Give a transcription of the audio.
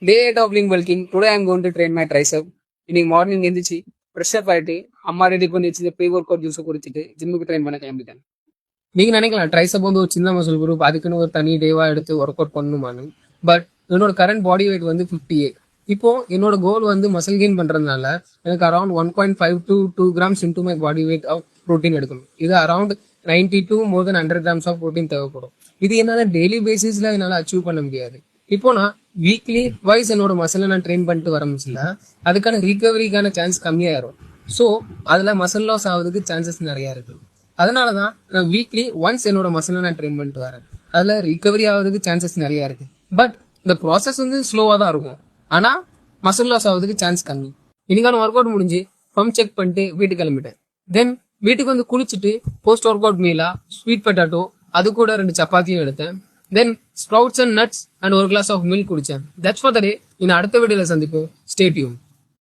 Day 8 of Link Bulking. Today I'm going to train my tricep. இன்னைக்கு morning எந்திரிச்சு fresh up ஆகிட்டு அம்மா ready பண்ணி வச்சு ப்ரீ ஒர்க் அவுட் ஜூஸை குடிச்சிட்டு ஜிம்முக்கு ட்ரெயின் பண்ண கிளம்பிட்டேன். நீங்க நினைக்கலாம் ட்ரைசப் வந்து ஒரு சின்ன மசில் குரூப், அதுக்குன்னு ஒரு தனி டேவா எடுத்து ஒர்க் அவுட் பண்ணணுமான்னு. பட் என்னோட கரண்ட் பாடி வெயிட் வந்து 58. இப்போ என்னோட கோல் வந்து மசில் கெயின் பண்றதுனால எனக்கு around 1.5 to 2 grams into my body weight of protein எடுக்கணும். இது around 90 to more than 100 grams of protein தேவைப்படும். இது என்னால டெய்லி பேசிஸ்ல என்னால அச்சீவ் பண்ண முடியாது. இப்போ நான் வீக்லி வைஸ் என்னோட மசிலை நான் ட்ரெயின் பண்ணிட்டு வர முடியல, அதுக்கான ரிகவரிக்கான சான்ஸ் கம்மியாயிரும். ஸோ அதுல மசில் லாஸ் ஆகுறதுக்கு சான்சஸ் நிறைய இருக்கு. அதனாலதான் நான் வீக்லி ஒன்ஸ் என்னோட மசிலை நான் ட்ரெயின் பண்ணிட்டு வரேன். அதுல ரிகவரி ஆகுறதுக்கு சான்சஸ் நிறைய இருக்கு. பட் இந்த ப்ராசஸ் வந்து ஸ்லோவா தான் இருக்கும், ஆனா மசில் லாஸ் ஆகுறதுக்கு சான்ஸ் கம்மி. இன்னைக்கான ஒர்க் அவுட் முடிஞ்சு பம்ப் செக் பண்ணிட்டு வீட்டுக்கு கிளம்பிட்டேன். தென் வீட்டுக்கு வந்து குளிச்சுட்டு போஸ்ட் ஒர்க் அவுட் மீலா ஸ்வீட் பொட்டேட்டோ, அது கூட 2 சப்பாத்தியும் எடுத்தேன். Then sprouts and nuts and ஒரு கிளாஸ் ஆஃப் மில்க் குடிச்சேன். That's for the day. இன்னும் அடுத்த வீடியோல சந்திப்போம். Stay tune.